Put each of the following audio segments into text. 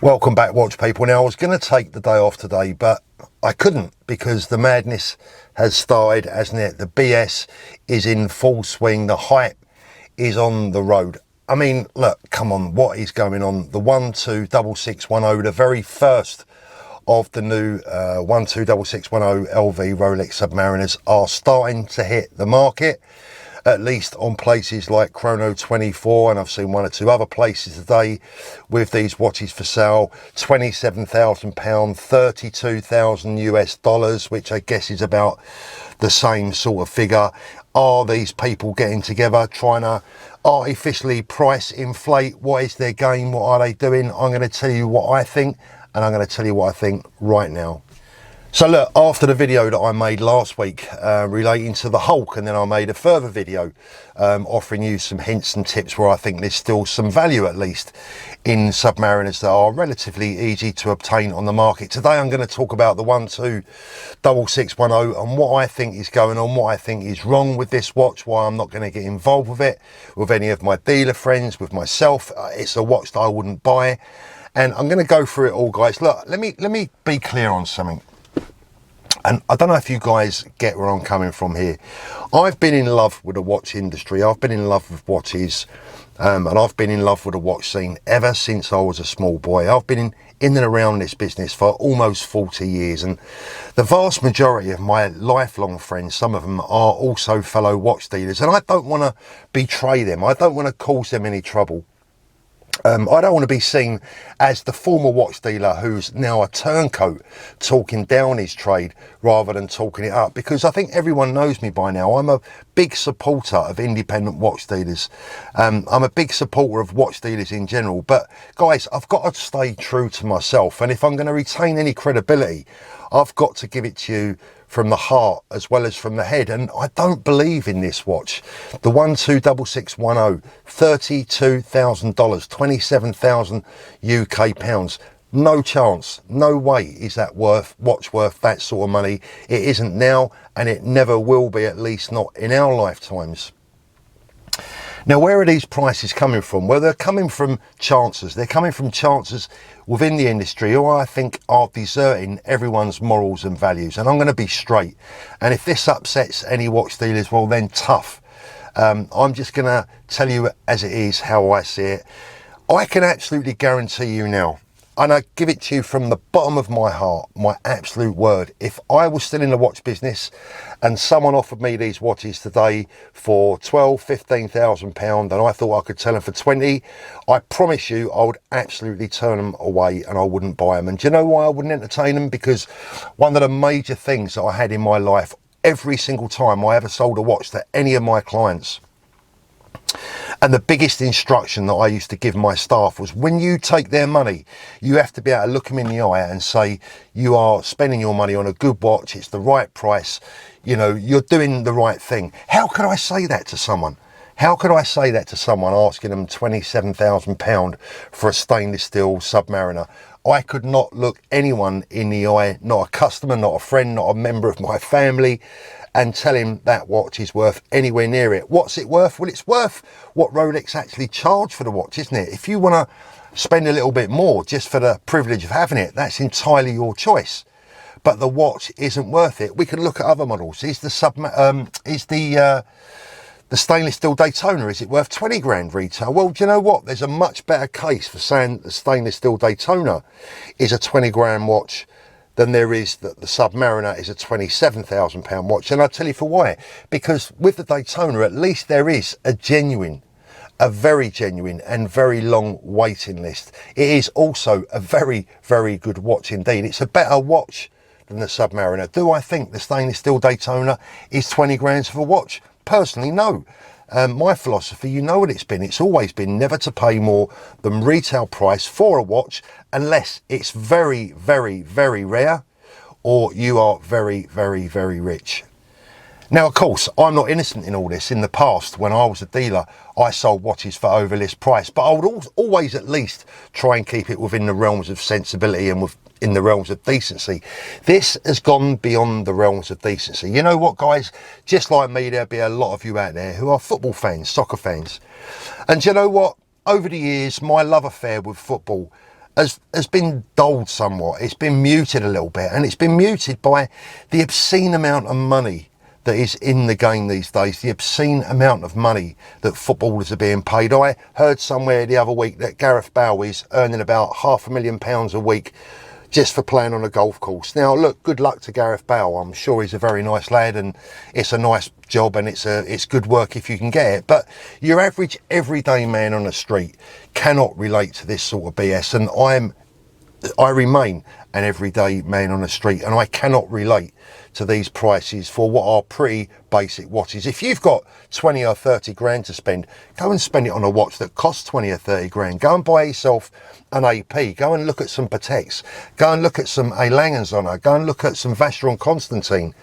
Welcome back, watch people. Now, I was going to take the day off today, but I couldn't because the madness has started, hasn't it? The BS is in full swing. The hype is on the road. I mean, look, come on, what is going on? The 126610, the very first of the new 126610 LV Rolex Submariners are starting to hit the market, at least on places like Chrono 24, and I've seen one or two other places today with these watches for sale. £27,000, 32,000 US dollars, which I guess is about the same sort of figure. Are these people getting together trying to artificially price inflate? What is their game? What are they doing? I'm going to tell you what I think, and I'm going to tell you what I think right now. So look, after the video that I made last week relating to the Hulk, and then I made a further video offering you some hints and tips where I think there's still some value, at least, in Submariners that are relatively easy to obtain on the market. Today I'm going to talk about the 126610 and what I think is going on, what I think is wrong with this watch, why I'm not going to get involved with it, with any of my dealer friends, with myself. It's a watch that I wouldn't buy, and I'm going to go through it all, guys. Look, let me be clear on something. And I don't know if you guys get where I'm coming from here. I've been in love with the watch industry. I've been in love with watches, and I've been in love with the watch scene ever since I was a small boy. I've been in and around this business for almost 40 years, and the vast majority of my lifelong friends, some of them are also fellow watch dealers, and I don't want to betray them. I don't want to cause them any trouble. I don't want to be seen as the former watch dealer who's now a turncoat talking down his trade rather than talking it up, because I think everyone knows me by now. I'm a big supporter of independent watch dealers. I'm a big supporter of watch dealers in general, but guys, I've got to stay true to myself, and if I'm going to retain any credibility, I've got to give it to you from the heart as well as from the head. And I don't believe in this watch. The 126610, $32,000, 27,000 UK pounds. No chance, no way is that watch worth that sort of money. It isn't now, and it never will be, at least not in our lifetimes. Now, where are these prices coming from? Well, they're coming from chancers. They're coming from chancers within the industry who I think are deserting everyone's morals and values. And I'm going to be straight. And if this upsets any watch dealers, well, then tough. I'm just going to tell you as it is, how I see it. I can absolutely guarantee you now, and I give it to you from the bottom of my heart, my absolute word, if I was still in the watch business and someone offered me these watches today for £12,000-15,000 and I thought I could sell them for 20, I promise you I would absolutely turn them away and I wouldn't buy them. And do you know why I wouldn't entertain them? Because one of the major things that I had in my life, every single time I ever sold a watch to any of my clients, and the biggest instruction that I used to give my staff was, when you take their money, you have to be able to look them in the eye and say, you are spending your money on a good watch, it's the right price, you know, you're doing the right thing. How could I say that to someone? How could I say that to someone asking them £27,000 for a stainless steel Submariner? I could not look anyone in the eye, not a customer, not a friend, not a member of my family, and tell him that watch is worth anywhere near it. What's it worth? Well, it's worth what Rolex actually charge for the watch, isn't it? If you want to spend a little bit more just for the privilege of having it, that's entirely your choice. But the watch isn't worth it. We can look at other models. Is the stainless steel Daytona, is it worth 20 grand retail? Well, do you know what? There's a much better case for saying the stainless steel Daytona is a 20 grand watch than there is that the Submariner is a £27,000 watch. And I'll tell you for why. Because with the Daytona, at least there is a very genuine and very long waiting list. It is also a very, very good watch indeed. It's a better watch than the Submariner. Do I think the stainless steel Daytona is 20 grand for a watch? Personally, no. My philosophy, you know what it's been. It's always been never to pay more than retail price for a watch unless it's very, very, very rare or you are very, very, very rich. Now, of course, I'm not innocent in all this. In the past, when I was a dealer, I sold watches for over list price, but I would always at least try and keep it within the realms of sensibility and in the realms of decency. This has gone beyond the realms of decency. You know what, guys? Just like me, there'll be a lot of you out there who are football fans, soccer fans. And you know what? Over the years, my love affair with football has been dulled somewhat. It's been muted a little bit, and it's been muted by the obscene amount of money that is in the game these days, the obscene amount of money that footballers are being paid. I heard somewhere the other week that Gareth Bale is earning about £500,000 a week just for playing on a golf course. Now, look, good luck to Gareth Bale. I'm sure he's a very nice lad, and it's a nice job, and it's good work if you can get it. But your average everyday man on the street cannot relate to this sort of BS, and I remain an everyday man on the street, and I cannot relate to these prices for what are pretty basic watches. If you've got 20 or 30 grand to spend, go and spend it on a watch that costs 20 or 30 grand. Go and buy yourself an AP. Go and look at some Pateks. Go and look at some A. Lange's on her. Go and look at some Vacheron Constantin.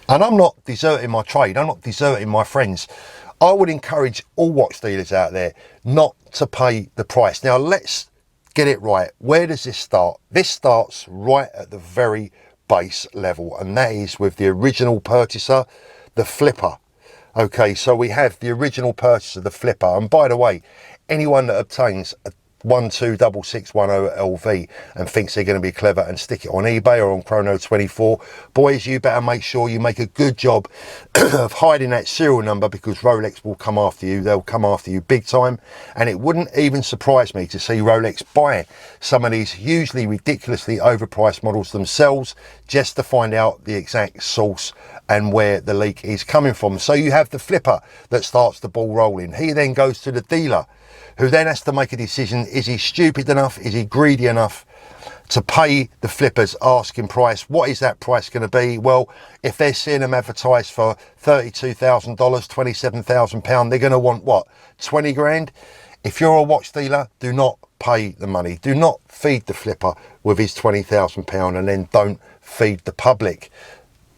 And I'm not deserting my trade. I'm not deserting my friends. I would encourage all watch dealers out there not to pay the price. Now, let's get it right. Where does this start? This starts right at the very base level, and that is with the original purchaser, the flipper. Okay, so we have the original purchaser, the flipper. And by the way, anyone that obtains a 126610 LV and thinks they're going to be clever and stick it on eBay or on Chrono24, boys, you better make sure you make a good job of hiding that serial number, because Rolex will come after you. They'll come after you big time. And it wouldn't even surprise me to see Rolex buy some of these hugely ridiculously overpriced models themselves, just to find out the exact source and where the leak is coming from. So you have the flipper that starts the ball rolling. He then goes to the dealer, who then has to make a decision. Is he stupid enough? Is he greedy enough to pay the flipper's asking price? What is that price going to be? Well, if they're seeing them advertised for $32,000, £27,000, they're going to want what? 20 grand? If you're a watch dealer, do not pay the money. Do not feed the flipper with his £20,000, and then don't feed the public,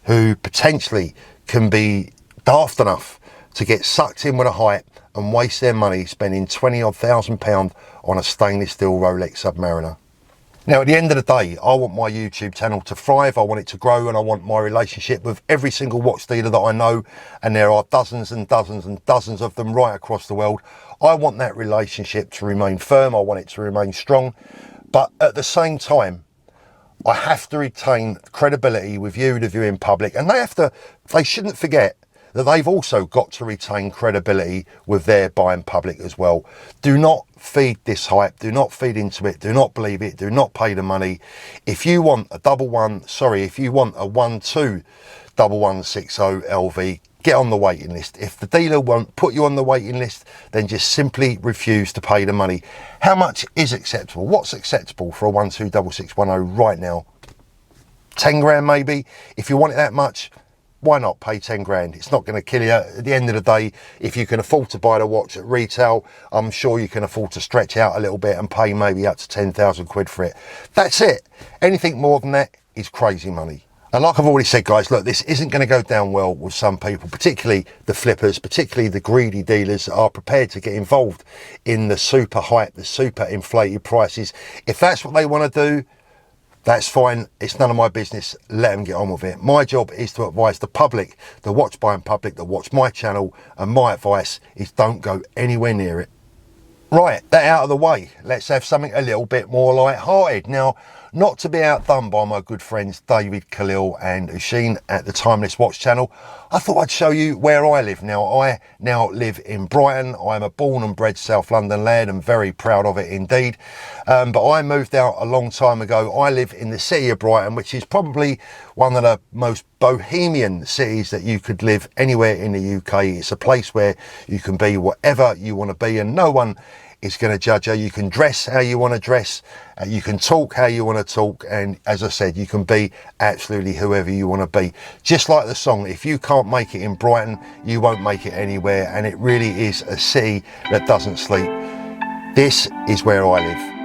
who potentially can be daft enough to get sucked in with a hype and waste their money spending £20,000 on a stainless steel Rolex Submariner. Now, at the end of the day, I want my YouTube channel to thrive. I want it to grow, and I want my relationship with every single watch dealer that I know, and there are dozens and dozens and dozens of them right across the world. I want that relationship to remain firm. I want it to remain strong. But at the same time, I have to retain credibility with you, the viewing public, and they shouldn't forget that they've also got to retain credibility with their buying public as well. Do not feed this hype. Do not feed into it. Do not believe it. Do not pay the money. If you want a 121160 LV, get on the waiting list. If the dealer won't put you on the waiting list, then just simply refuse to pay the money. How much is acceptable? What's acceptable for a 126610 right now? 10 grand maybe? If you want it that much, why not pay 10 grand? It's not going to kill you. At the end of the day, if you can afford to buy the watch at retail, I'm sure you can afford to stretch out a little bit and pay maybe up to 10,000 quid for it. That's it. Anything more than that is crazy money. And like I've already said, guys, look, this isn't going to go down well with some people, particularly the flippers, particularly the greedy dealers that are prepared to get involved in the super hype, the super inflated prices. If that's what they want to do, that's fine. It's none of my business. Let them get on with it. My job is to advise the public, the watch buying public that watch my channel, and my advice is don't go anywhere near it. Right, that out of the way, let's have something a little bit more light-hearted. Now, not to be outdone by my good friends David, Khalil and Ushin at the Timeless Watch channel, I thought I'd show you where I live. Now, I now live in Brighton. I'm a born and bred South London lad and very proud of it indeed. But I moved out a long time ago. I live in the city of Brighton, which is probably one of the most bohemian cities that you could live anywhere in the UK. It's a place where you can be whatever you want to be, and no one is going to judge you. You can dress how you want to dress, you can talk how you want to talk, and as I said, you can be absolutely whoever you want to be. Just like the song, if you can't make it in Brighton, you won't make it anywhere, and it really is a city that doesn't sleep. This is where I live.